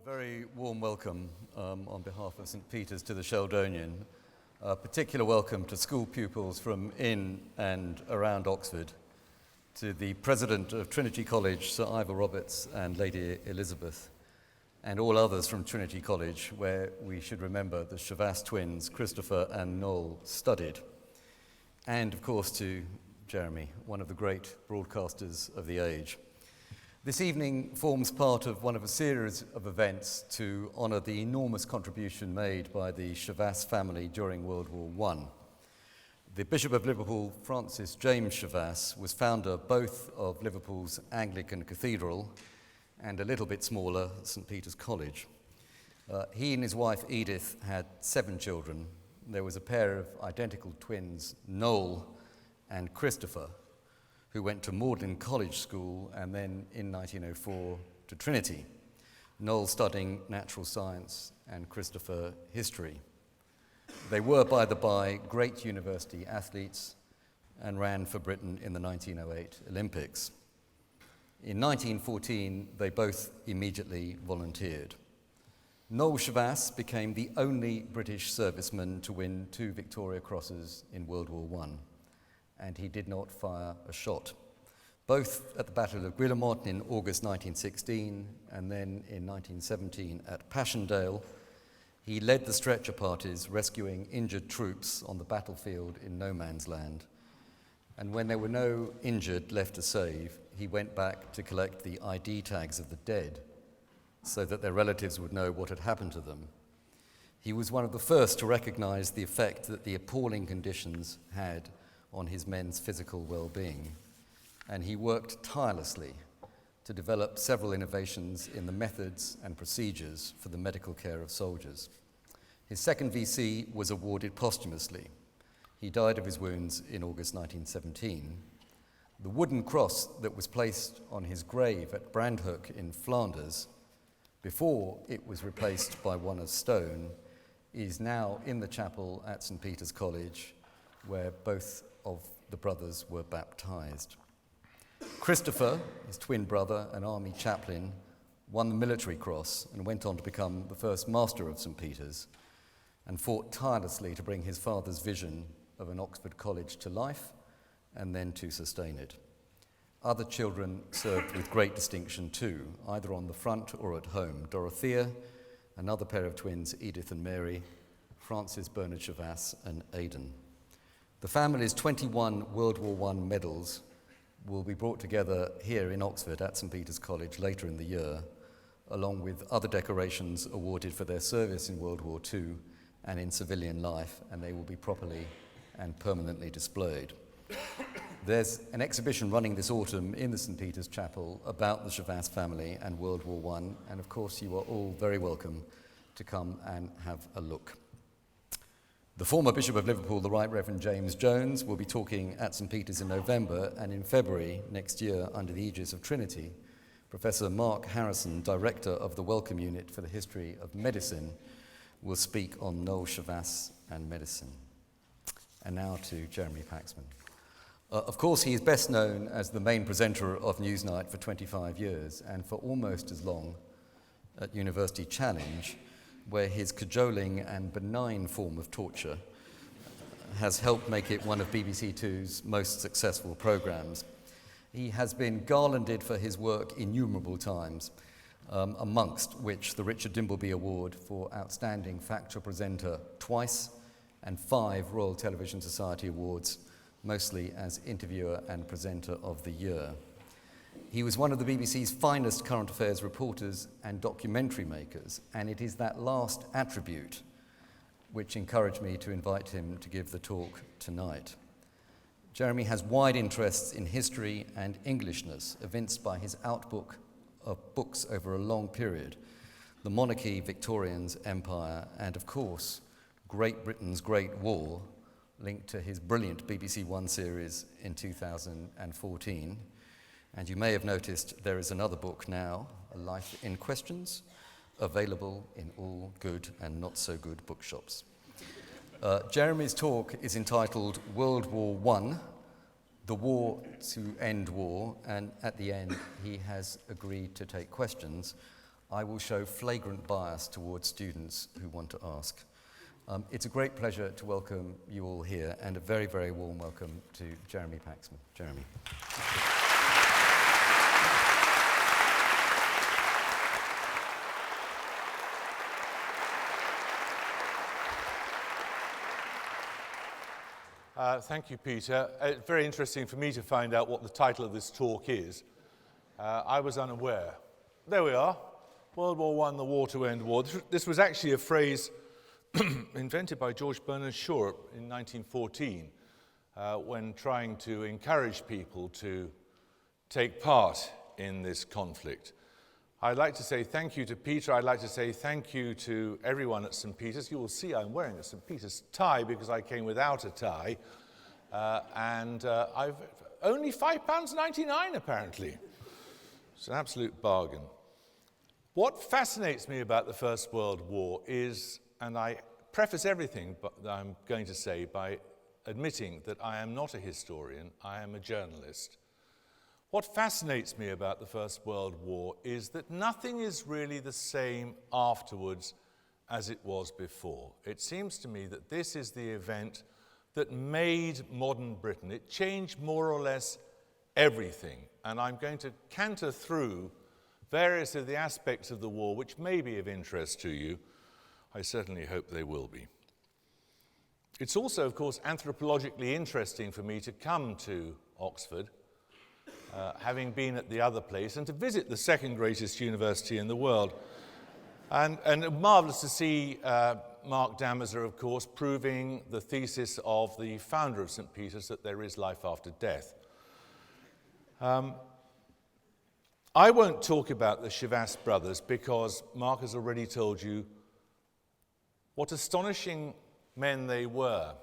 very warm welcome on behalf of St. Peter's to the Sheldonian. A particular welcome to school pupils from in and around Oxford, to the President of Trinity College, Sir Ivor Roberts and Lady Elizabeth, and all others from Trinity College, where we should remember the Chavasse twins, Christopher and Noel, studied. And of course to Jeremy, one of the great broadcasters of the age. This evening forms part of one of a series of events to honour the enormous contribution made by the Chavasse family during World War I. The Bishop of Liverpool, Francis James Chavasse, was founder both of Liverpool's Anglican Cathedral and a little bit smaller St. Peter's College. He and his wife Edith had 7 children. There was a pair of identical twins, Noel and Christopher, who went to Magdalen College School and then in 1904 to Trinity, Noel studying natural science and Christopher history. They were, by the by, great university athletes and ran for Britain in the 1908 Olympics. In 1914, they both immediately volunteered. Noel Chavasse became the only British serviceman to win 2 Victoria Crosses in World War I. And he did not fire a shot, both at the Battle of Guillemot in August 1916 and then in 1917 at Passchendaele. He led the stretcher parties rescuing injured troops on the battlefield in no man's land. And when there were no injured left to save, he went back to collect the ID tags of the dead so that their relatives would know what had happened to them. He was one of the first to recognize the effect that the appalling conditions had on his men's physical well-being, and he worked tirelessly to develop several innovations in the methods and procedures for the medical care of soldiers. His second VC was awarded posthumously. He died of his wounds in August 1917. The wooden cross that was placed on his grave at Brandhoek in Flanders, before it was replaced by one of stone, is now in the chapel at St. Peter's College, where both of the brothers were baptized. Christopher, his twin brother, an army chaplain, won the Military Cross and went on to become the first master of St. Peter's and fought tirelessly to bring his father's vision of an Oxford college to life and then to sustain it. Other children served with great distinction too, either on the front or at home. Dorothea, another pair of twins, Edith and Mary, Francis Bernard Chavasse and Aidan. The family's 21 World War I medals will be brought together here in Oxford at St. Peter's College later in the year, along with other decorations awarded for their service in World War II and in civilian life, and they will be properly and permanently displayed. There's an exhibition running this autumn in the St. Peter's Chapel about the Chavasse family and World War I, and of course you are all very welcome to come and have a look. The former Bishop of Liverpool, the Right Reverend James Jones, will be talking at St. Peter's in November, and in February next year, under the aegis of Trinity, Professor Mark Harrison, Director of the Wellcome Unit for the History of Medicine, will speak on Noel Chavasse and medicine. And now to Jeremy Paxman. Of course, he is best known as the main presenter of Newsnight for 25 years, and for almost as long at University Challenge, where his cajoling and benign form of torture has helped make it one of BBC Two's most successful programmes. He has been garlanded for his work innumerable times, amongst which the Richard Dimbleby Award for Outstanding Factual Presenter twice, and 5 Royal Television Society Awards, mostly as Interviewer and Presenter of the Year. He was one of the BBC's finest current affairs reporters and documentary makers, and it is that last attribute which encouraged me to invite him to give the talk tonight. Jeremy has wide interests in history and Englishness, evinced by his outbook of books over a long period, The Monarchy, Victorians, Empire, and of course, Great Britain's Great War, linked to his brilliant BBC One series in 2014. And you may have noticed there is another book now, A Life in Questions, available in all good and not so good bookshops. Jeremy's talk is entitled World War I, the war to end war, and at the end he has agreed to take questions. I will show flagrant bias towards students who want to ask. It's a great pleasure to welcome you all here, and a very, very warm welcome to Jeremy Paxman. Jeremy. Thank you, Peter. It's very interesting for me to find out what the title of this talk is. I was unaware. There we are. World War I, the war to end war. This was actually a phrase invented by George Bernard Shaw in 1914 when trying to encourage people to take part in this conflict. I'd like to say thank you to Peter. I'd like to say thank you to everyone at St. Peter's. You will see I'm wearing a St. Peter's tie because I came without a tie. I've only £5.99 apparently. It's an absolute bargain. What fascinates me about the First World War is, and I preface everything that I'm going to say by admitting that I am not a historian, I am a journalist. What fascinates me about the First World War is that nothing is really the same afterwards as it was before. It seems to me that this is the event that made modern Britain. It changed more or less everything. And I'm going to canter through various of the aspects of the war which may be of interest to you. I certainly hope they will be. It's also, of course, anthropologically interesting for me to come to Oxford, having been at the other place, and to visit the second greatest university in the world. And marvellous to see Mark Damazer, of course, proving the thesis of the founder of St. Peter's that there is life after death. I won't talk about the Chavasse brothers because Mark has already told you what astonishing men they were.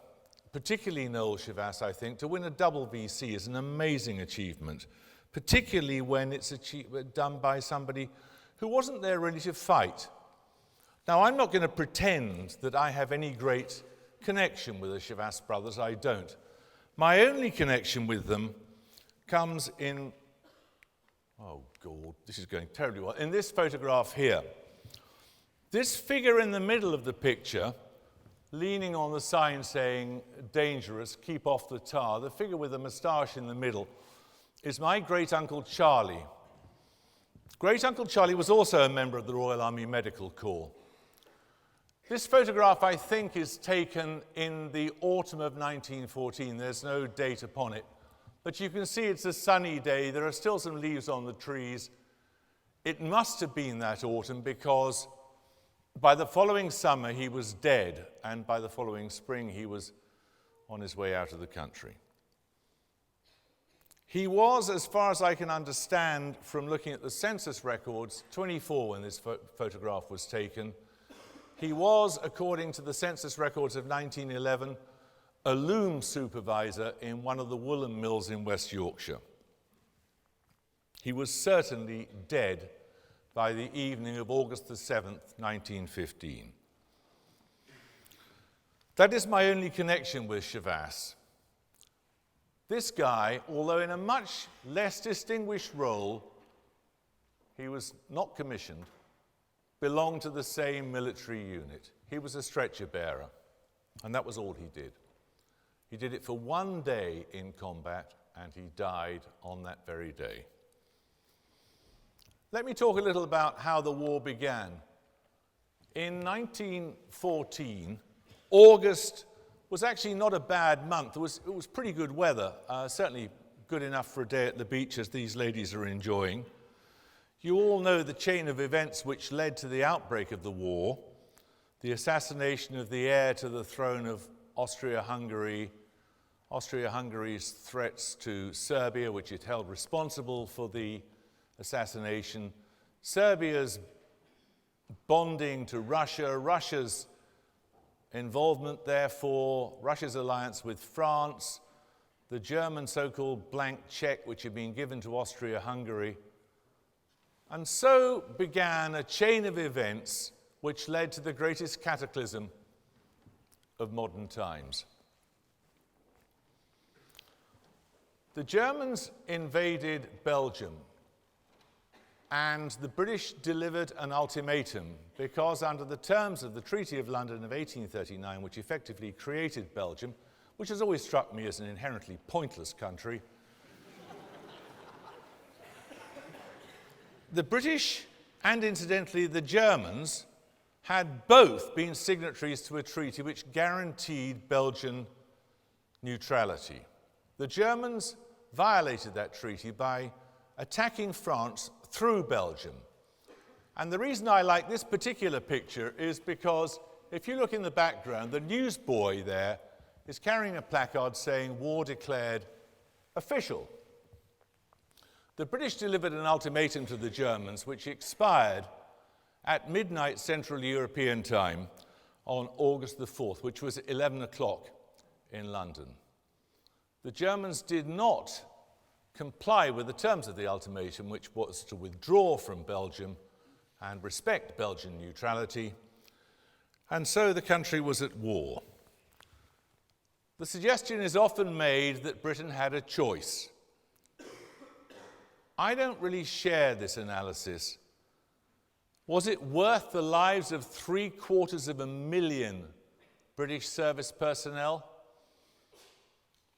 Particularly Noel Chavasse, I think. To win a double VC is an amazing achievement, particularly when it's done by somebody who wasn't there really to fight. Now, I'm not going to pretend that I have any great connection with the Chavasse brothers. I don't. My only connection with them comes in, oh God, this is going terribly well, in this photograph here. This figure in the middle of the picture, leaning on the sign saying, dangerous, keep off the tar, the figure with the moustache in the middle, is my great-uncle Charlie. Great-uncle Charlie was also a member of the Royal Army Medical Corps. This photograph, I think, is taken in the autumn of 1914. There's no date upon it. But you can see it's a sunny day. There are still some leaves on the trees. It must have been that autumn because by the following summer he was dead, and by the following spring he was on his way out of the country. He was, as far as I can understand from looking at the census records, 24 when this photograph was taken. He was, according to the census records of 1911, a loom supervisor in one of the woolen mills in West Yorkshire. He was certainly dead by the evening of August the 7th, 1915. That is my only connection with Chavasse. This guy, although in a much less distinguished role, he was not commissioned, belonged to the same military unit. He was a stretcher bearer, and that was all he did. He did it for one day in combat, and he died on that very day. Let me talk a little about how the war began. In 1914, August was actually not a bad month. It was pretty good weather, certainly good enough for a day at the beach as these ladies are enjoying. You all know the chain of events which led to the outbreak of the war, the assassination of the heir to the throne of Austria-Hungary, Austria-Hungary's threats to Serbia, which it held responsible for the assassination, Serbia's bonding to Russia, Russia's involvement, therefore, Russia's alliance with France, the German so-called blank check which had been given to Austria-Hungary. And so began a chain of events which led to the greatest cataclysm of modern times. The Germans invaded Belgium. and the British delivered an ultimatum because under the terms of the Treaty of London of 1839, which effectively created Belgium, which has always struck me as an inherently pointless country, the British and incidentally the Germans had both been signatories to a treaty which guaranteed Belgian neutrality. The Germans violated that treaty by attacking France through Belgium. And the reason I like this particular picture is because if you look in the background, the newsboy there is carrying a placard saying war declared official. The British delivered an ultimatum to the Germans which expired at midnight Central European time on August the 4th, which was 11 o'clock in London. The Germans did not comply with the terms of the ultimatum, which was to withdraw from Belgium and respect Belgian neutrality, and so the country was at war. The suggestion is often made that Britain had a choice. I don't really share this analysis. Was it worth the lives of 750,000 British service personnel?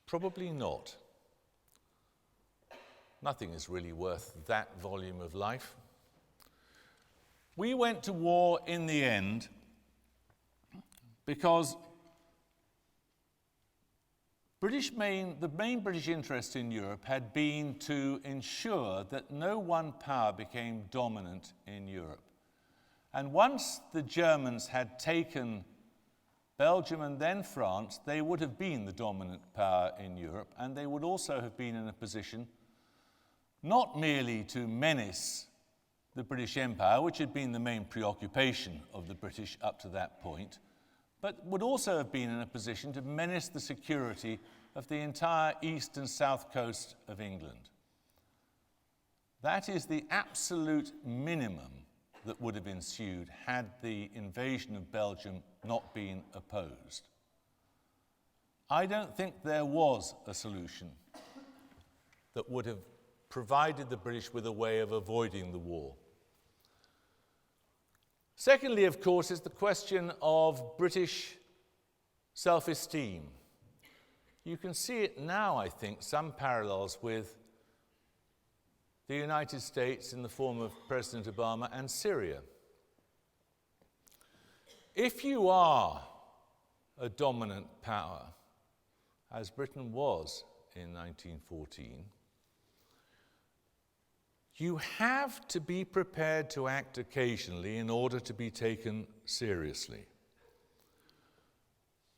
Probably not. Nothing is really worth that volume of life. We went to war in the end because the main British interest in Europe had been to ensure that no one power became dominant in Europe. And once the Germans had taken Belgium and then France, they would have been the dominant power in Europe, and they would also have been in a position not merely to menace the British Empire, which had been the main preoccupation of the British up to that point, but would also have been in a position to menace the security of the entire east and south coast of England. That is the absolute minimum that would have ensued had the invasion of Belgium not been opposed. I don't think there was a solution that would have provided the British with a way of avoiding the war. Secondly, of course, is the question of British self-esteem. You can see it now, I think, some parallels with the United States in the form of President Obama and Syria. If you are a dominant power, as Britain was in 1914, you have to be prepared to act occasionally in order to be taken seriously.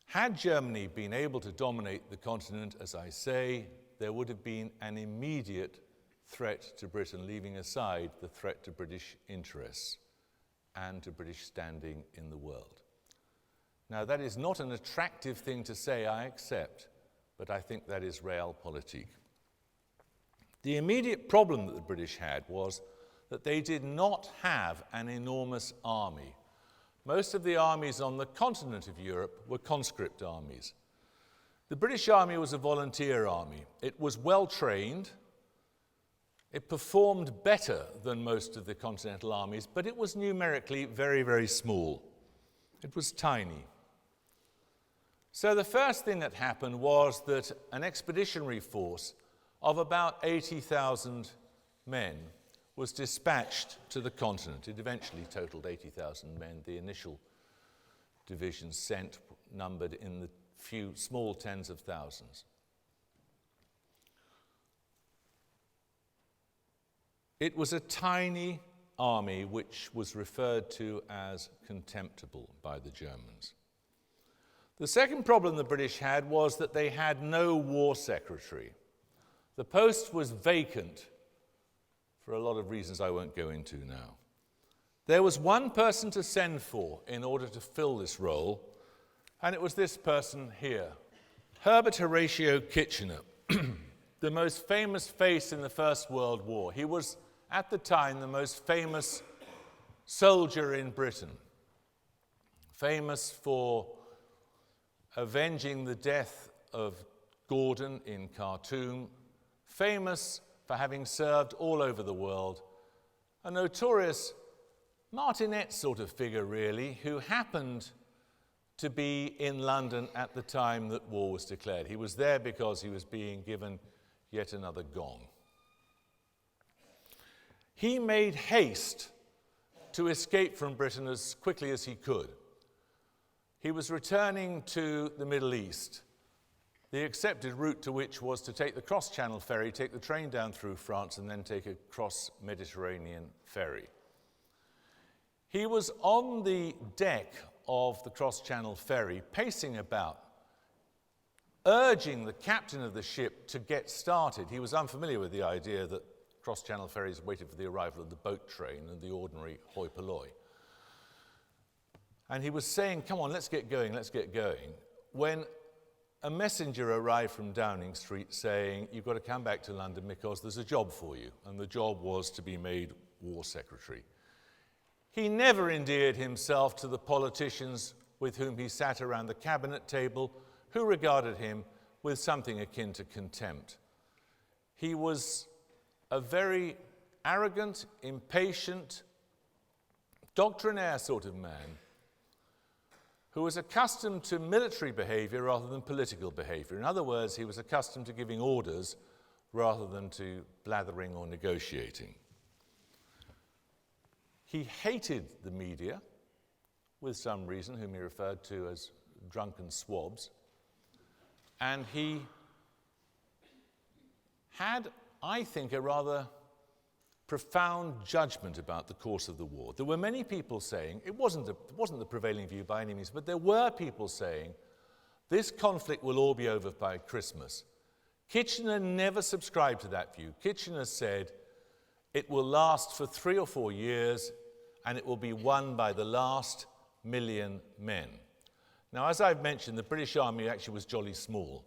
Had Germany been able to dominate the continent, as I say, there would have been an immediate threat to Britain, leaving aside the threat to British interests and to British standing in the world. Now, that is not an attractive thing to say, I accept, but I think that is realpolitik. The immediate problem that the British had was that they did not have an enormous army. Most of the armies on the continent of Europe were conscript armies. The British Army was a volunteer army. It was well trained. It performed better than most of the continental armies, but it was numerically very, very small. It was tiny. So the first thing that happened was that an expeditionary force of about 80,000 men was dispatched to the continent. It eventually totaled 80,000 men. The initial divisions sent numbered in the few small tens of thousands. It was a tiny army which was referred to as contemptible by the Germans. The second problem the British had was that they had no war secretary. The post was vacant for a lot of reasons I won't go into now. There was one person to send for in order to fill this role, and it was this person here, Herbert Horatio Kitchener, the most famous face in the First World War. He was, at the time, the most famous soldier in Britain, famous for avenging the death of Gordon in Khartoum, famous for having served all over the world, a notorious martinet sort of figure, really, who happened to be in London at the time that war was declared. He was there because he was being given yet another gong. He made haste to escape from Britain as quickly as he could. He was returning to the Middle East, the accepted route to which was to take the cross-channel ferry, take the train down through France, and then take a cross-Mediterranean ferry. He was on the deck of the cross-channel ferry, pacing about, urging the captain of the ship to get started. He was unfamiliar with the idea that cross-channel ferries waited for the arrival of the boat train and the ordinary hoi polloi. And he was saying, come on, let's get going, when a messenger arrived from Downing Street saying, you've got to come back to London because there's a job for you. And the job was to be made War Secretary. He never endeared himself to the politicians with whom he sat around the cabinet table, who regarded him with something akin to contempt. He was a very arrogant, impatient, doctrinaire sort of man who was accustomed to military behavior rather than political behavior. In other words, he was accustomed to giving orders rather than to blathering or negotiating. He hated the media, with some reason, whom he referred to as drunken swabs. And he had, I think, a rather profound judgment about the course of the war. There were many people saying, it wasn't the prevailing view by any means, but there were people saying, this conflict will all be over by Christmas. Kitchener never subscribed to that view. Kitchener said, it will last for 3 or 4 years, and it will be won by the last 1,000,000 men. Now, as I've mentioned, the British Army actually was jolly small.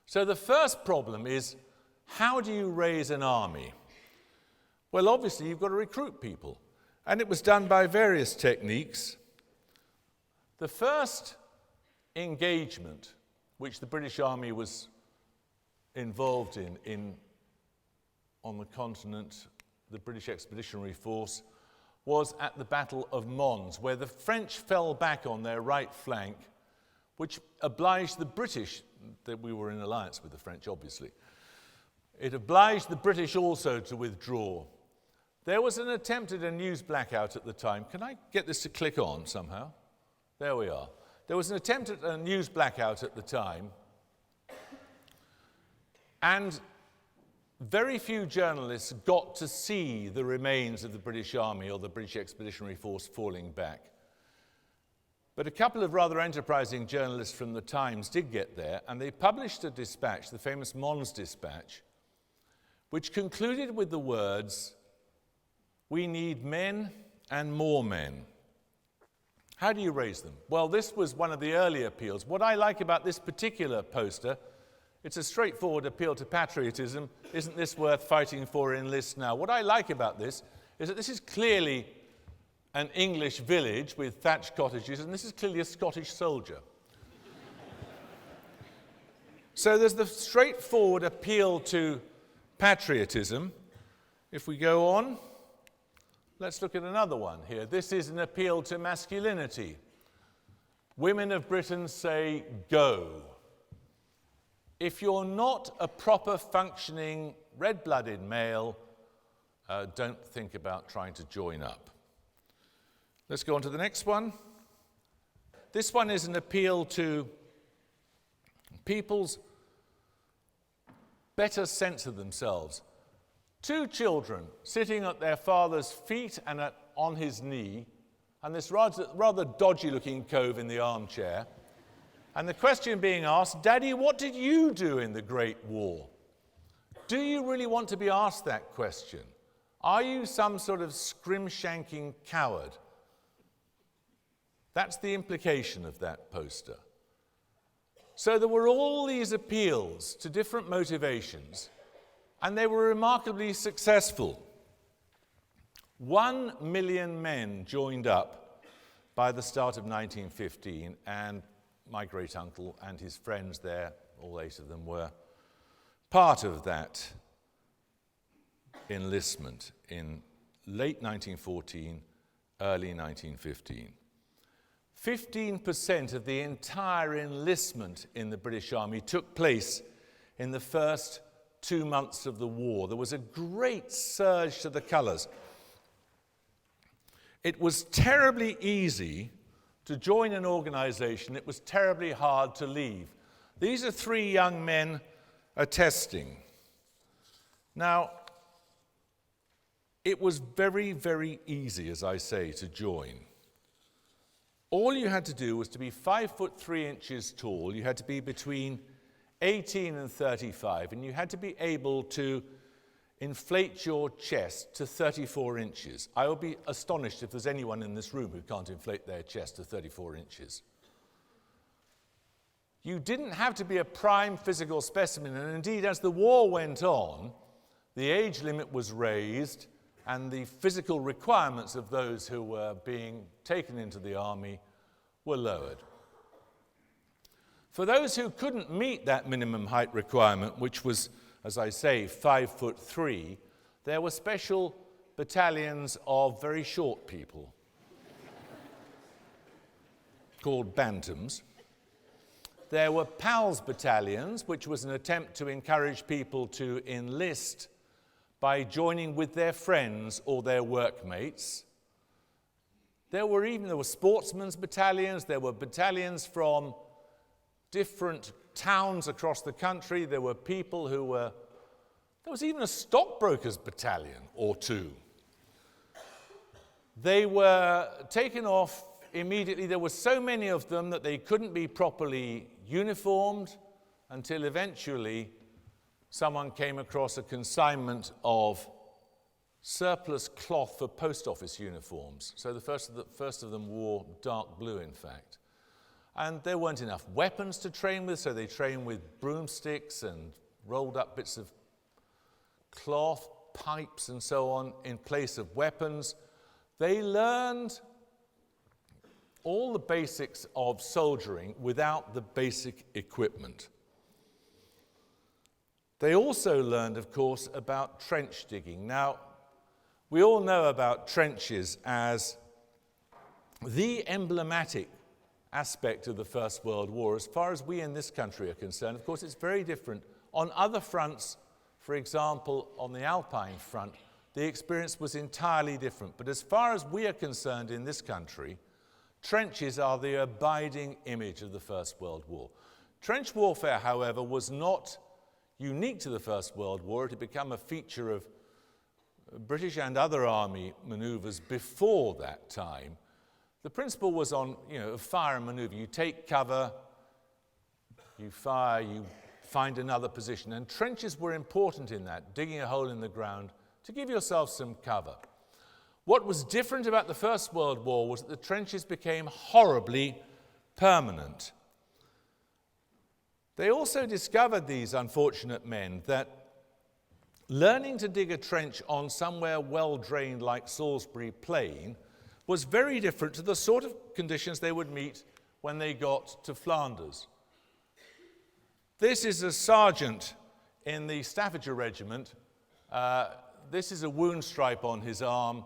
So the first problem is, how do you raise an army? Well, obviously, you've got to recruit people. And it was done by various techniques. The first engagement, which the British Army was involved in on the continent, the British Expeditionary Force, was at the Battle of Mons, where the French fell back on their right flank, which obliged the British, that we were in alliance with the French, obviously. It obliged the British also to withdraw. There was an attempt at a news blackout at the time. Can I get this to click on somehow? There we are. There was an attempt at a news blackout at the time, and very few journalists got to see the remains of the British Army or the British Expeditionary Force falling back. But a couple of rather enterprising journalists from the Times did get there, and they published a dispatch, the famous Mons Dispatch, which concluded with the words, "We need men and more men." How do you raise them? Well, this was one of the early appeals. What I like about this particular poster, it's a straightforward appeal to patriotism. Isn't this worth fighting for? Enlist now. What I like about this is that this is clearly an English village with thatched cottages, and this is clearly a Scottish soldier. So there's the straightforward appeal to patriotism. If we go on, let's look at another one here. This is an appeal to masculinity. Women of Britain say, go. If you're not a proper functioning red-blooded male, don't think about trying to join up. Let's go on to the next one. This one is an appeal to people's better sense of themselves. 2 children sitting at their father's feet and on his knee, and this rather dodgy-looking cove in the armchair. And the question being asked, Daddy, what did you do in the Great War? Do you really want to be asked that question? Are you some sort of scrimshanking coward? That's the implication of that poster. So there were all these appeals to different motivations, and they were remarkably successful. 1,000,000 men joined up by the start of 1915, and my great-uncle and his friends there, all 8 of them, were part of that enlistment in late 1914, early 1915. 15% of the entire enlistment in the British Army took place in the first 2 months of the war. There was a great surge to the colours. It was terribly easy to join an organisation. It was terribly hard to leave. These are 3 young men attesting. Now, it was very, very easy, as I say, to join. All you had to do was to be 5 foot 3 inches tall. You had to be between 18 and 35, and you had to be able to inflate your chest to 34 inches. I would be astonished if there's anyone in this room who can't inflate their chest to 34 inches. You didn't have to be a prime physical specimen, and indeed, as the war went on, the age limit was raised, and the physical requirements of those who were being taken into the army were lowered. For those who couldn't meet that minimum height requirement, which was, as I say, 5 foot 3, there were special battalions of very short people called bantams. There were PALS battalions, which was an attempt to encourage people to enlist by joining with their friends or their workmates. There were sportsmen's battalions. There were battalions from different towns across the country. There were people who were... There was even a stockbrokers battalion or 2. They were taken off immediately. There were so many of them that they couldn't be properly uniformed until eventually someone came across a consignment of surplus cloth for post office uniforms. So the first of them wore dark blue, in fact. And there weren't enough weapons to train with, so they trained with broomsticks and rolled up bits of cloth, pipes and so on in place of weapons. They learned all the basics of soldiering without the basic equipment. They also learned, of course, about trench digging. Now, we all know about trenches as the emblematic aspect of the First World War. As far as we in this country are concerned, of course, it's very different. On other fronts, for example, on the Alpine front, the experience was entirely different. But as far as we are concerned in this country, trenches are the abiding image of the First World War. Trench warfare, however, was not unique to the First World War. It had become a feature of British and other army manoeuvres before that time. The principle was on, fire and manoeuvre. You take cover, you fire, you find another position. And trenches were important in that, digging a hole in the ground to give yourself some cover. What was different about the First World War was that the trenches became horribly permanent. They also discovered, these unfortunate men, that learning to dig a trench on somewhere well-drained like Salisbury Plain was very different to the sort of conditions they would meet when they got to Flanders. This is a sergeant in the Staffordshire Regiment. This is a wound stripe on his arm.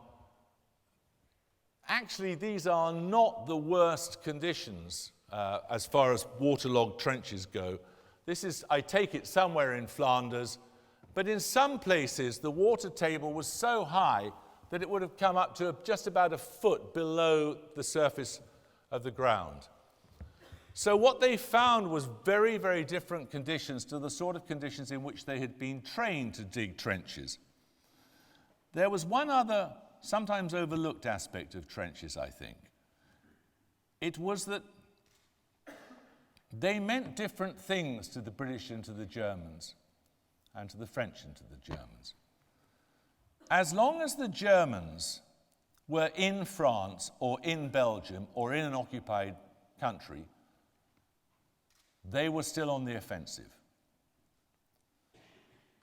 Actually, these are not the worst conditions as far as waterlogged trenches go. This is, I take it, somewhere in Flanders, but in some places the water table was so high that it would have come up to just about a foot below the surface of the ground. So what they found was very, very different conditions to the sort of conditions in which they had been trained to dig trenches. There was one other sometimes overlooked aspect of trenches, I think. It was that they meant different things to the British and to the Germans, and to the French and to the Germans. As long as the Germans were in France or in Belgium or in an occupied country, they were still on the offensive.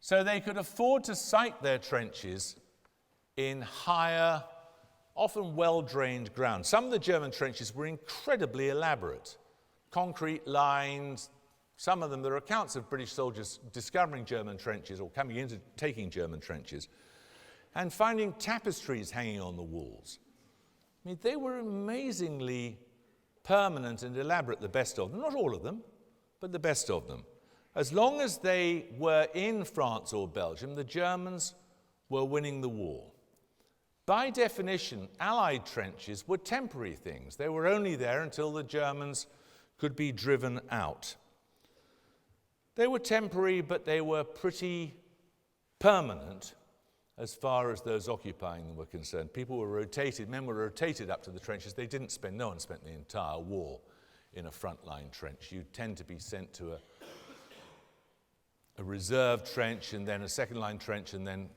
So they could afford to site their trenches in higher, often well-drained ground. Some of the German trenches were incredibly elaborate. Concrete lines, some of them, there are accounts of British soldiers discovering German trenches or coming into taking German trenches. and finding tapestries hanging on the walls. I mean, they were amazingly permanent and elaborate, the best of them. Not all of them, but the best of them. As long as they were in France or Belgium, the Germans were winning the war. By definition, Allied trenches were temporary things. They were only there until the Germans could be driven out. They were temporary, but they were pretty permanent as far as those occupying them were concerned. People were rotated, men were rotated up to the trenches. No one spent the entire war in a frontline trench. You tend to be sent to a reserve trench and then a second line trench and then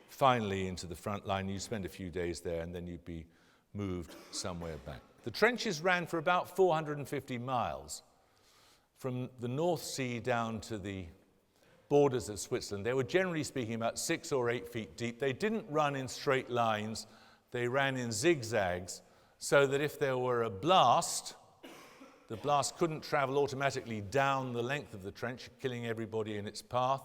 finally into the front line. You spend a few days there and then you'd be moved somewhere back. The trenches ran for about 450 miles from the North Sea down to the borders of Switzerland. They were generally speaking about 6 or 8 feet deep. They didn't run in straight lines. They ran in zigzags so that if there were a blast, the blast couldn't travel automatically down the length of the trench, killing everybody in its path.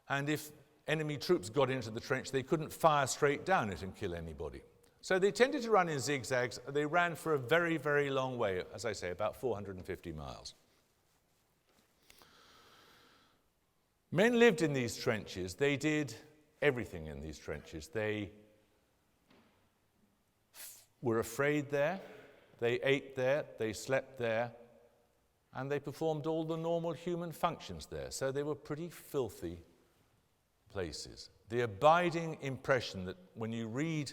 And if enemy troops got into the trench, they couldn't fire straight down it and kill anybody. So they tended to run in zigzags. They ran for a very, very long way, as I say, about 450 miles. Men lived in these trenches. They did everything in these trenches. They were afraid there, they ate there, they slept there, and they performed all the normal human functions there. So they were pretty filthy places. The abiding impression that when you read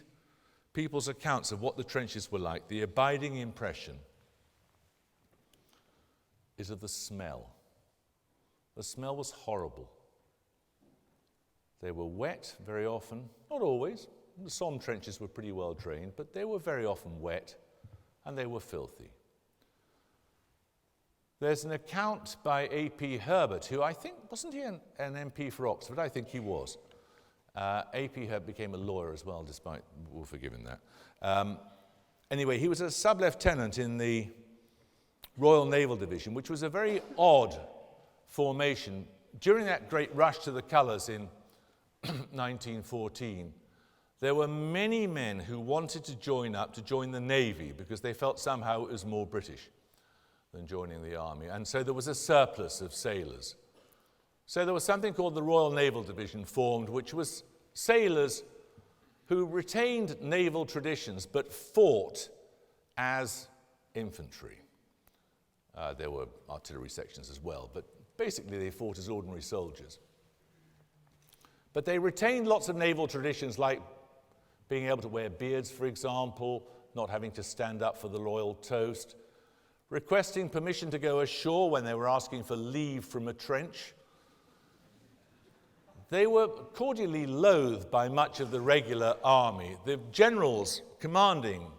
people's accounts of what the trenches were like, the abiding impression is of the smell. The smell was horrible. They were wet very often, not always. The Somme trenches were pretty well drained, but they were very often wet and they were filthy. There's an account by A.P. Herbert, who I think, wasn't he an MP for Oxford? I think he was. A.P. Herbert became a lawyer as well, despite, we'll forgive him that. Anyway, he was a sub-lieutenant in the Royal Naval Division, which was a very odd formation. During that great rush to the colours in 1914, there were many men who wanted to join the Navy because they felt somehow it was more British than joining the army. And so there was a surplus of sailors. So there was something called the Royal Naval Division formed, which was sailors who retained naval traditions but fought as infantry. There were artillery sections as well, but basically they fought as ordinary soldiers. But they retained lots of naval traditions, like being able to wear beards, for example, not having to stand up for the royal toast, requesting permission to go ashore when they were asking for leave from a trench. They were cordially loathed by much of the regular army. The generals commanding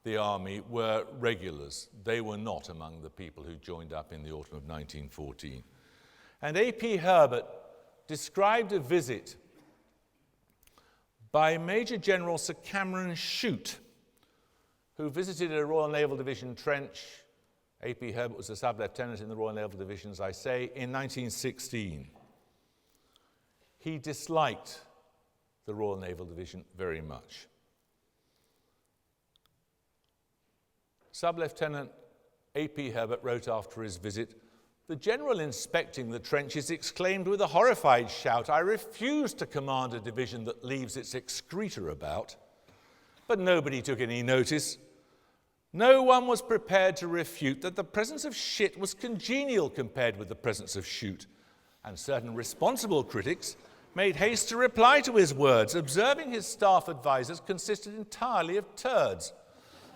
the army were regulars. They were not among the people who joined up in the autumn of 1914. And A.P. Herbert described a visit by Major General Sir Cameron Shute, who visited a Royal Naval Division trench. A.P. Herbert was a sub-lieutenant in the Royal Naval Division, as I say, in 1916. He disliked the Royal Naval Division very much. Sub-Lieutenant A.P. Herbert wrote after his visit, "The general inspecting the trenches exclaimed with a horrified shout, 'I refuse to command a division that leaves its excreta about.' But nobody took any notice. No one was prepared to refute that the presence of shit was congenial compared with the presence of shoot, and certain responsible critics made haste to reply to his words, observing his staff advisers consisted entirely of turds.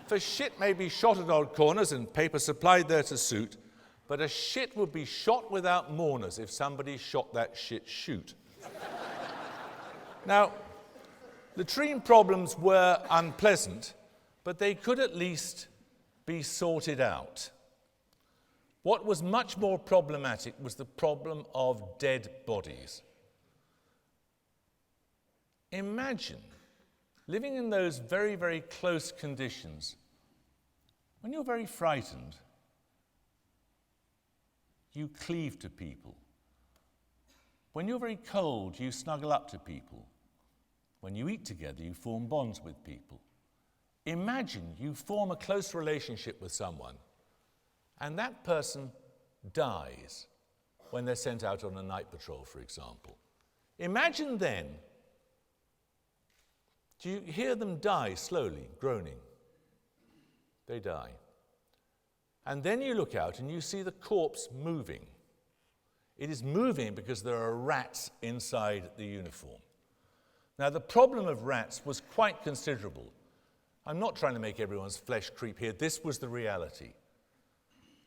For shit may be shot at odd corners and paper supplied there to suit, but a shit would be shot without mourners if somebody shot that shit shoot." Now, latrine problems were unpleasant, but they could at least be sorted out. What was much more problematic was the problem of dead bodies. Imagine living in those very, very close conditions. When you're very frightened, you cleave to people. When you're very cold, you snuggle up to people. When you eat together, you form bonds with people. Imagine you form a close relationship with someone, and that person dies when they're sent out on a night patrol, for example. Imagine then, do you hear them die slowly, groaning? They die. And then you look out and you see the corpse moving. It is moving because there are rats inside the uniform. Now, the problem of rats was quite considerable. I'm not trying to make everyone's flesh creep here. This was the reality.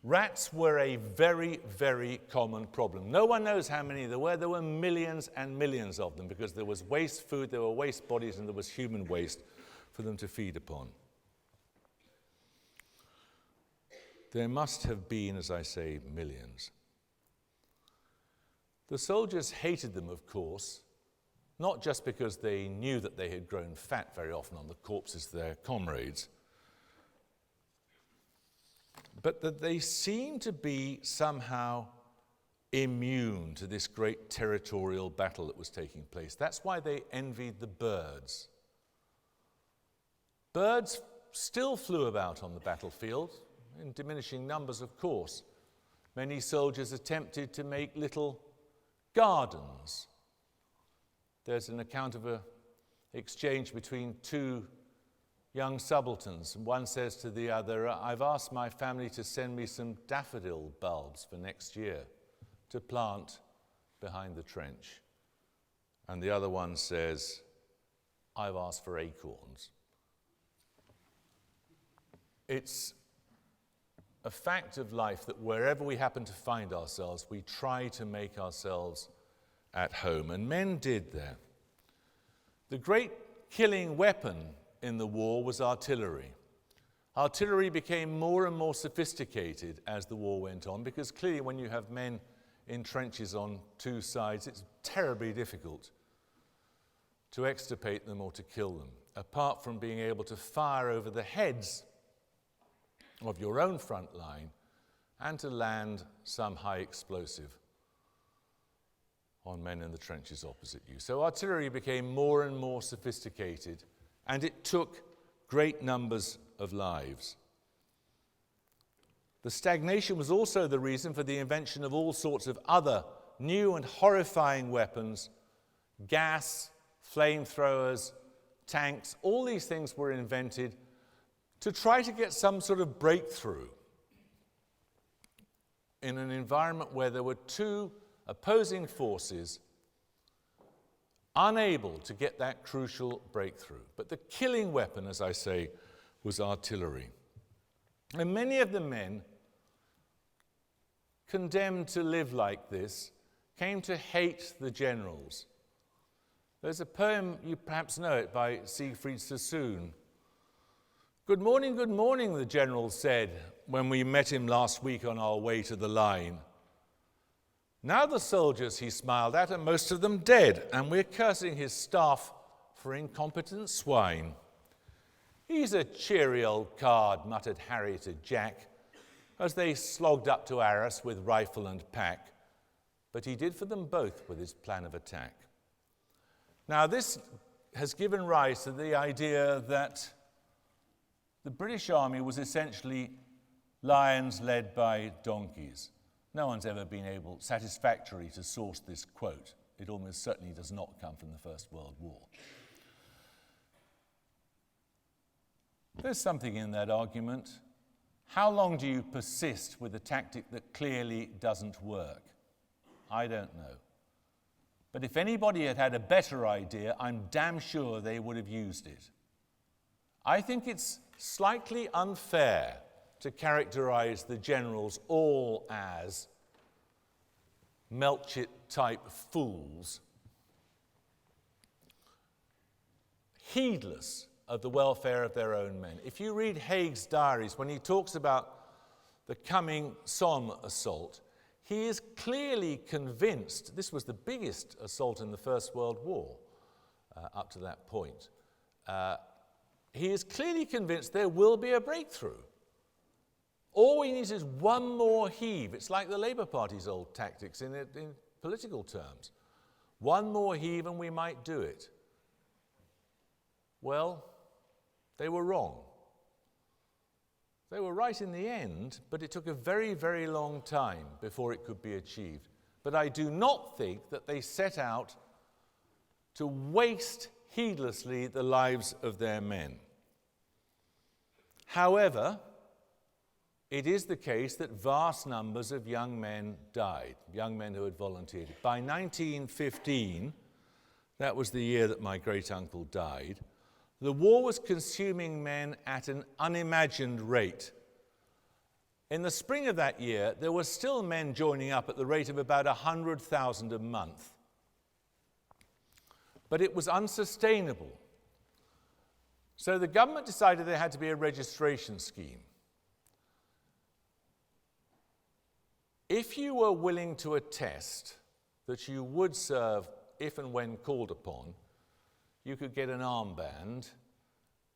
Rats were a very, very common problem. No one knows how many there were. There were millions and millions of them because there was waste food, there were waste bodies, and there was human waste for them to feed upon. There must have been, as I say, millions. The soldiers hated them, of course, not just because they knew that they had grown fat very often on the corpses of their comrades, but that they seemed to be somehow immune to this great territorial battle that was taking place. That's why they envied the birds. Birds still flew about on the battlefield, in diminishing numbers, of course. Many soldiers attempted to make little gardens. There's an account of an exchange between two young subalterns. One says to the other, I've asked my family to send me some daffodil bulbs for next year to plant behind the trench. And the other one says, I've asked for acorns. It's a fact of life that wherever we happen to find ourselves, we try to make ourselves at home. And men did that. The great killing weapon in the war was artillery. Artillery became more and more sophisticated as the war went on, because clearly when you have men in trenches on two sides, it's terribly difficult to extirpate them or to kill them, apart from being able to fire over the heads of your own front line and to land some high explosive on men in the trenches opposite you. So artillery became more and more sophisticated, and it took great numbers of lives. The stagnation was also the reason for the invention of all sorts of other new and horrifying weapons, gas, flamethrowers, tanks. All these things were invented to try to get some sort of breakthrough in an environment where there were two opposing forces unable to get that crucial breakthrough. But the killing weapon, as I say, was artillery. And many of the men condemned to live like this came to hate the generals. There's a poem, you perhaps know it, by Siegfried Sassoon. Good morning, the general said when we met him last week on our way to the line. Now the soldiers he smiled at are most of them dead, and we're cursing his staff for incompetent swine. He's a cheery old card, muttered Harry to Jack, as they slogged up to Arras with rifle and pack. But he did for them both with his plan of attack. Now this has given rise to the idea that the British Army was essentially lions led by donkeys. No one's ever been able satisfactorily to source this quote. It almost certainly does not come from the First World War. There's something in that argument. How long do you persist with a tactic that clearly doesn't work? I don't know. But if anybody had had a better idea, I'm damn sure they would have used it. I think it's slightly unfair to characterize the generals all as Melchett-type fools, heedless of the welfare of their own men. If you read Haig's diaries, when he talks about the coming Somme assault, he is clearly convinced, this was the biggest assault in the First World War up to that point, he is clearly convinced there will be a breakthrough. All we need is one more heave. It's like the Labour Party's old tactics in political terms. One more heave and we might do it. Well, they were wrong. They were right in the end, but it took a very, very long time before it could be achieved. But I do not think that they set out to waste heedlessly the lives of their men. However, it is the case that vast numbers of young men died, young men who had volunteered. By 1915, that was the year that my great-uncle died, the war was consuming men at an unimagined rate. In the spring of that year, there were still men joining up at the rate of about 100,000 a month. But it was unsustainable. So the government decided there had to be a registration scheme. If you were willing to attest that you would serve if and when called upon, you could get an armband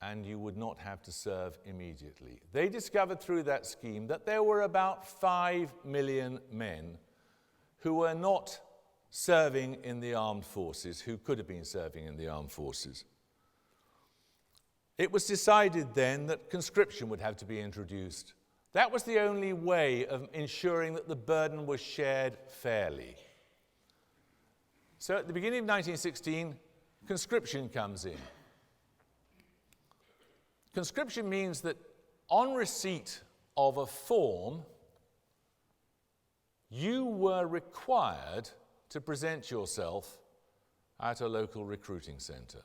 and you would not have to serve immediately. They discovered through that scheme that there were about 5 million men who were not serving in the armed forces, who could have been serving in the armed forces. It was decided then that conscription would have to be introduced. That was the only way of ensuring that the burden was shared fairly. So at the beginning of 1916, conscription comes in. Conscription means that on receipt of a form, you were required to present yourself at a local recruiting centre.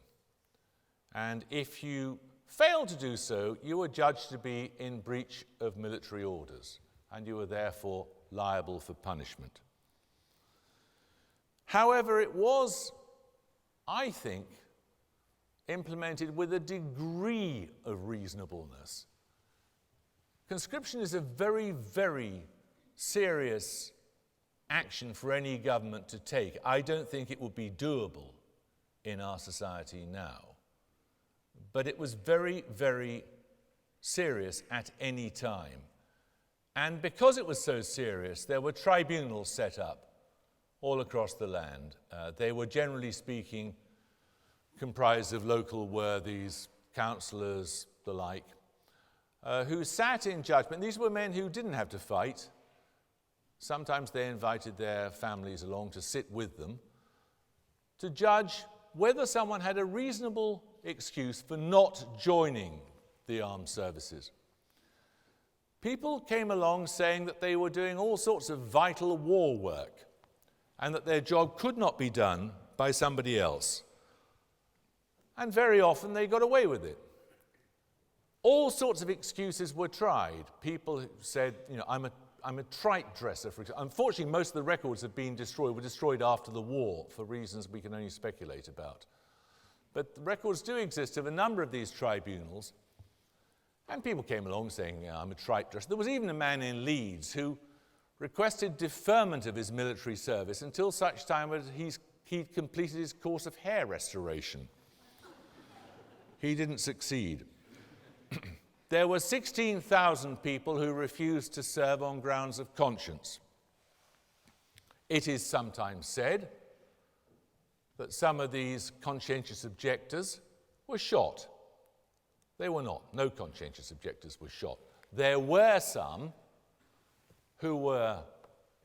And if you failed to do so, you were judged to be in breach of military orders, and you were therefore liable for punishment. However, it was, I think, implemented with a degree of reasonableness. Conscription is a very, very serious action for any government to take. I don't think it would be doable in our society now. But it was very, very serious at any time. And because it was so serious, there were tribunals set up all across the land. They were, generally speaking, comprised of local worthies, councillors, the like, who sat in judgment. These were men who didn't have to fight. Sometimes they invited their families along to sit with them to judge whether someone had a reasonable excuse for not joining the armed services. People came along saying that they were doing all sorts of vital war work and that their job could not be done by somebody else. And very often they got away with it. All sorts of excuses were tried. People said, I'm a trike dresser, for example. Unfortunately, most of the records have been destroyed, were destroyed after the war for reasons we can only speculate about. But the records do exist of a number of these tribunals, and people came along saying, I'm a trike dresser. There was even a man in Leeds who requested deferment of his military service until such time as he'd completed his course of hair restoration. He didn't succeed. There were 16,000 people who refused to serve on grounds of conscience. It is sometimes said that some of these conscientious objectors were shot. They were not. No conscientious objectors were shot. There were some who were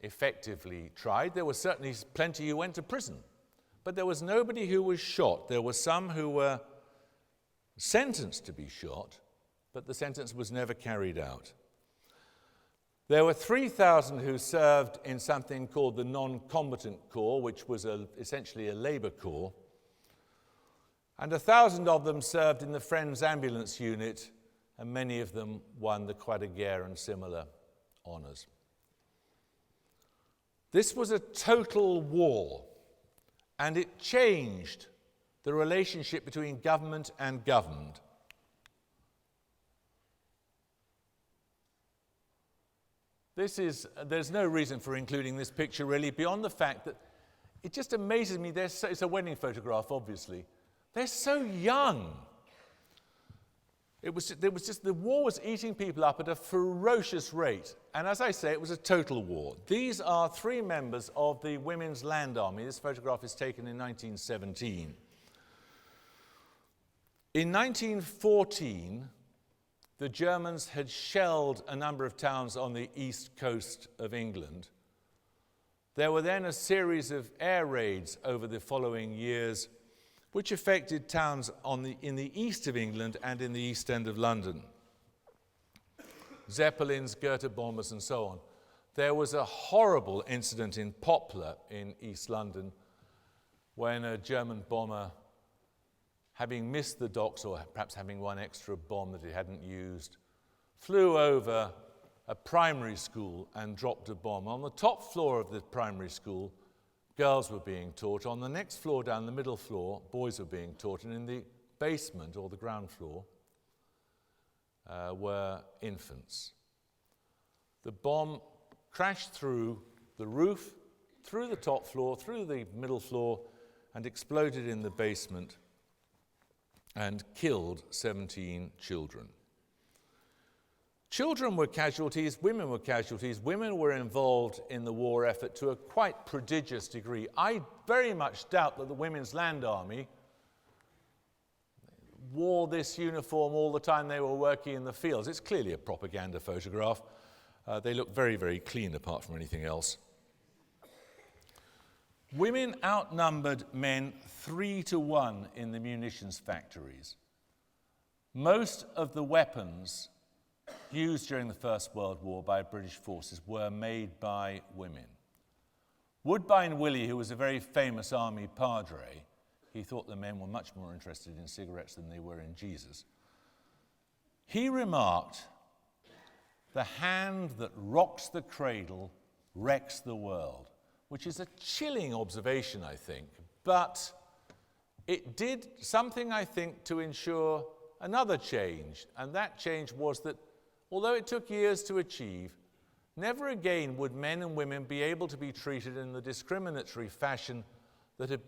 effectively tried. There were certainly plenty who went to prison. But there was nobody who was shot. There were some who were sentenced to be shot, but the sentence was never carried out. There were 3,000 who served in something called the non-combatant corps, which was essentially a labour corps, and 1,000 of them served in the Friends Ambulance Unit, and many of them won the Croix de Guerre and similar honours. This was a total war, and it changed the relationship between government and governed. There's no reason for including this picture really beyond the fact that it just amazes me. It's a wedding photograph, obviously. They're so young. The war was eating people up at a ferocious rate. And as I say, it was a total war. These are 3 members of the Women's Land Army. This photograph is taken in 1917. In 1914, the Germans had shelled a number of towns on the east coast of England. There were then a series of air raids over the following years, which affected towns in the east of England and in the East End of London. Zeppelins, Goethe bombers, and so on. There was a horrible incident in Poplar in East London when a German bomber, having missed the docks or perhaps having one extra bomb that he hadn't used, flew over a primary school and dropped a bomb. On the top floor of the primary school, girls were being taught. On the next floor down, the middle floor, boys were being taught. And in the basement, or the ground floor, were infants. The bomb crashed through the roof, through the top floor, through the middle floor, and exploded in the basement and killed 17 children. Children were casualties, women were casualties. Women were involved in the war effort to a quite prodigious degree. I very much doubt that the Women's Land Army wore this uniform all the time they were working in the fields. It's clearly a propaganda photograph. They look very, very clean apart from anything else. Women outnumbered men 3-1 in the munitions factories. Most of the weapons used during the First World War by British forces were made by women. Woodbine Willie, who was a very famous army padre, he thought the men were much more interested in cigarettes than they were in Jesus. He remarked, "The hand that rocks the cradle wrecks the world," which is a chilling observation, I think, but it did something, I think, to ensure another change, and that change was that although it took years to achieve, never again would men and women be able to be treated in the discriminatory fashion that had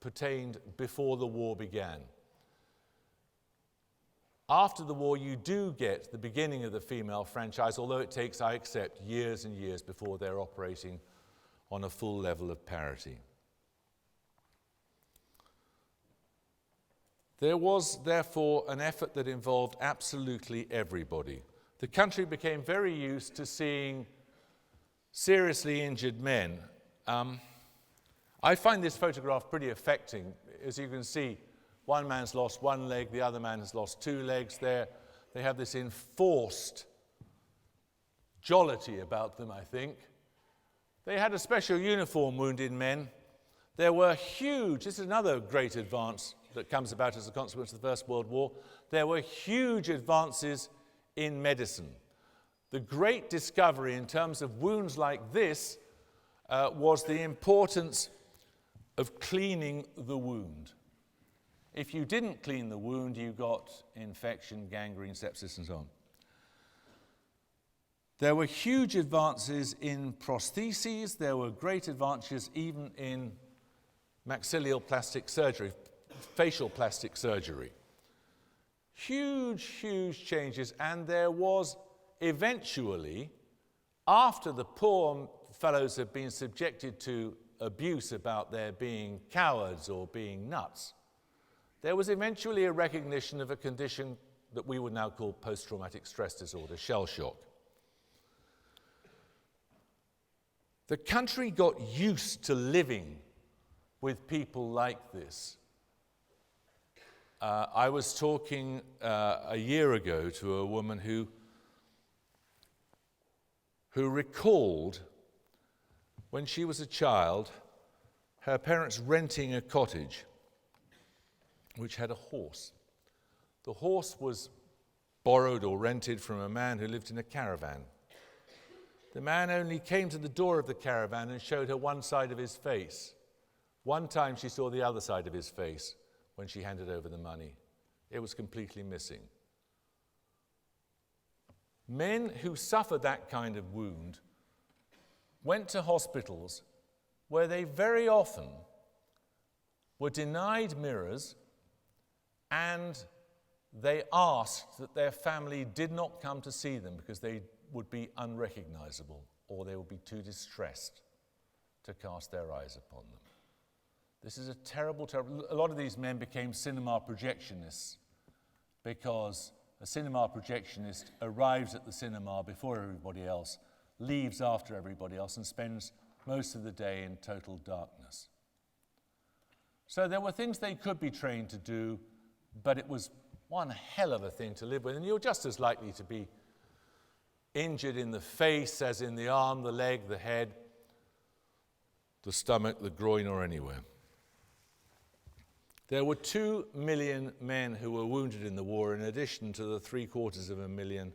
pertained before the war began. After the war, you do get the beginning of the female franchise, although it takes, I accept, years and years before they're operating on a full level of parity. There was, therefore, an effort that involved absolutely everybody. The country became very used to seeing seriously injured men. I find this photograph pretty affecting. As you can see, one man's lost one leg, the other man has lost two legs there. They have this enforced jollity about them, I think. They had a special uniform, wounded men. There were huge, this is another great advance that comes about as a consequence of the First World War. There were huge advances in medicine. The great discovery in terms of wounds like this was the importance of cleaning the wound. If you didn't clean the wound, you got infection, gangrene, sepsis, and so on. There were huge advances in prostheses. There were great advances even in maxillofacial plastic surgery, facial plastic surgery. Huge, huge changes, and there was eventually, after the poor fellows had been subjected to abuse about their being cowards or being nuts, there was eventually a recognition of a condition that we would now call post-traumatic stress disorder, shell shock. The country got used to living with people like this. I was talking a year ago to a woman who recalled when she was a child her parents renting a cottage which had a horse. The horse was borrowed or rented from a man who lived in a caravan. The man only came to the door of the caravan and showed her one side of his face. One time she saw the other side of his face when she handed over the money. It was completely missing. Men who suffered that kind of wound went to hospitals where they very often were denied mirrors, and they asked that their family did not come to see them because they would be unrecognizable or they would be too distressed to cast their eyes upon them. This is a terrible, terrible... A lot of these men became cinema projectionists because a cinema projectionist arrives at the cinema before everybody else, leaves after everybody else, and spends most of the day in total darkness. So there were things they could be trained to do, but it was one hell of a thing to live with, and you're just as likely to be injured in the face as in the arm, the leg, the head, the stomach, the groin, or anywhere. There were 2 million men who were wounded in the war, in addition to the 750,000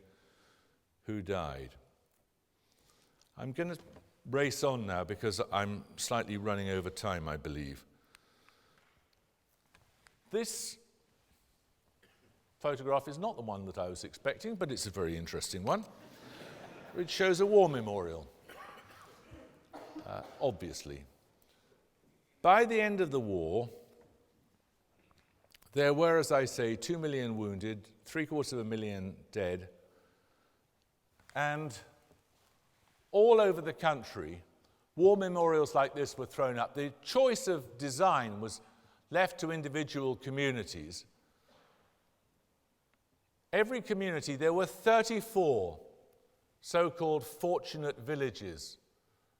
who died. I'm going to race on now because I'm slightly running over time, I believe. This photograph is not the one that I was expecting, but it's a very interesting one. It shows a war memorial, obviously. By the end of the war, there were, as I say, 2 million wounded, 750,000 dead, and all over the country, war memorials like this were thrown up. The choice of design was left to individual communities. Every community, there were 34 so-called fortunate villages.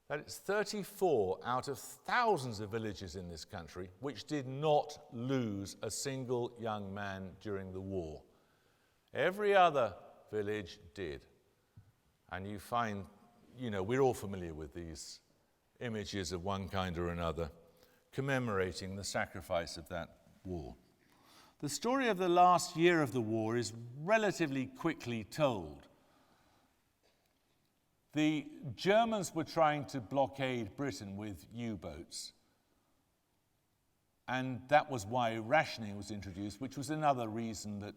That is 34 out of thousands of villages in this country which did not lose a single young man during the war. Every other village did. And you find, we're all familiar with these images of one kind or another commemorating the sacrifice of that war. The story of the last year of the war is relatively quickly told. The Germans were trying to blockade Britain with U-boats, and that was why rationing was introduced, which was another reason that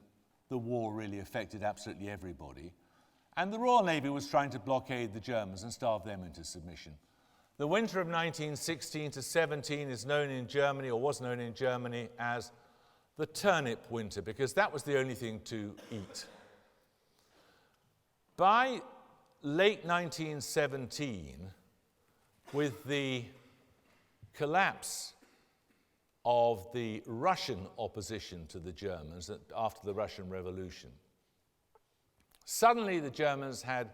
the war really affected absolutely everybody. And the Royal Navy was trying to blockade the Germans and starve them into submission. The winter of 1916 to 17 is known in Germany, or was known in Germany, as the turnip winter, because that was the only thing to eat. By late 1917, with the collapse of the Russian opposition to the Germans after the Russian Revolution, suddenly the Germans had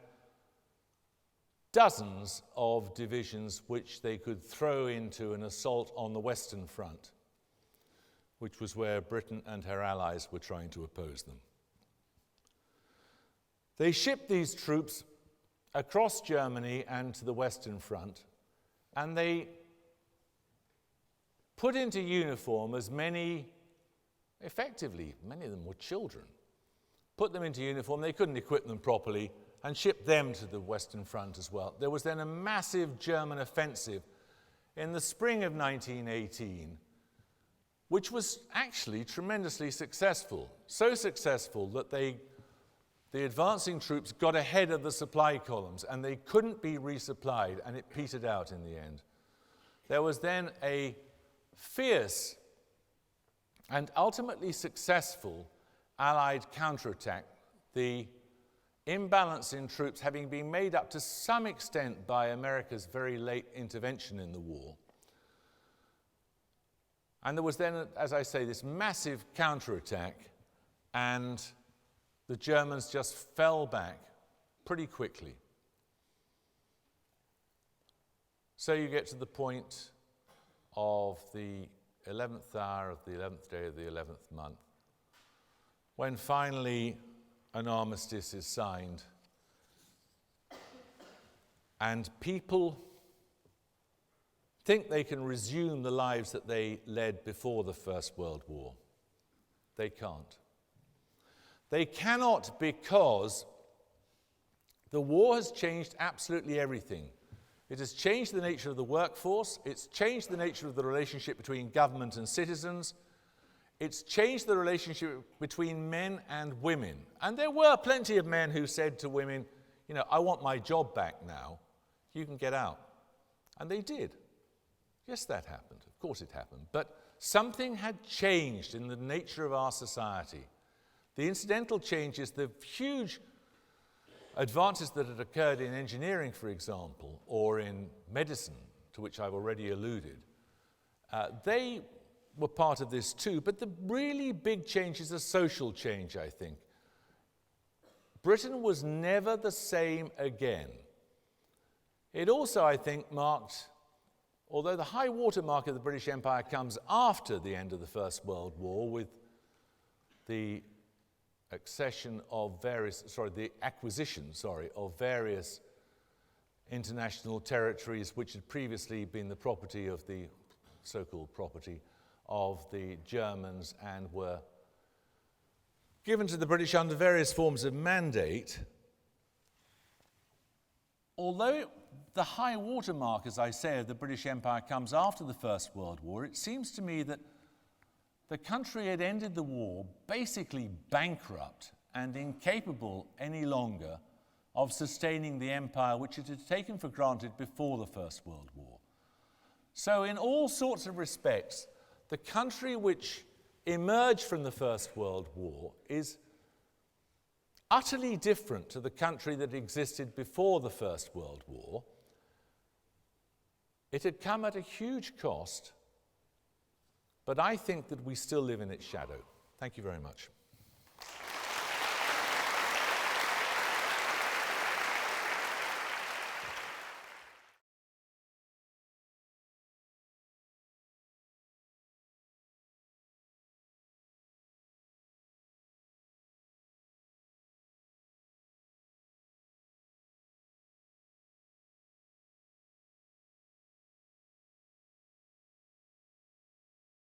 dozens of divisions which they could throw into an assault on the Western Front, which was where Britain and her allies were trying to oppose them. They shipped these troops across Germany and to the Western Front, and they put into uniform as many, effectively, many of them were children, put them into uniform, they couldn't equip them properly, and shipped them to the Western Front as well. There was then a massive German offensive in the spring of 1918, which was actually tremendously successful. So successful that the advancing troops got ahead of the supply columns, and they couldn't be resupplied, and it petered out in the end. There was then a fierce and ultimately successful Allied counterattack, the imbalance in troops having been made up to some extent by America's very late intervention in the war. And there was then, as I say, this massive counterattack, and the Germans just fell back pretty quickly. So you get to the point of the 11th hour of the 11th day of the 11th month, when finally an armistice is signed, and people think they can resume the lives that they led before the First World War. They can't. They cannot, because the war has changed absolutely everything. It has changed the nature of the workforce, it's changed the nature of the relationship between government and citizens, it's changed the relationship between men and women. And there were plenty of men who said to women, I want my job back now, you can get out. And they did. Yes, that happened. Of course it happened. But something had changed in the nature of our society. The incidental changes, the huge advances that had occurred in engineering, for example, or in medicine, to which I've already alluded, they were part of this too, but the really big change is a social change, I think. Britain was never the same again. It also, I think, marked, although the high water mark of the British Empire comes after the end of the First World War with the acquisition of various international territories which had previously been the property of the so-called property of the Germans and were given to the British under various forms of mandate. Although the high water mark, as I say, of the British Empire comes after the First World War, it seems to me that the country had ended the war basically bankrupt and incapable any longer of sustaining the empire which it had taken for granted before the First World War. So in all sorts of respects, the country which emerged from the First World War is utterly different to the country that existed before the First World War. It had come at a huge cost, but I think that we still live in its shadow. Thank you very much.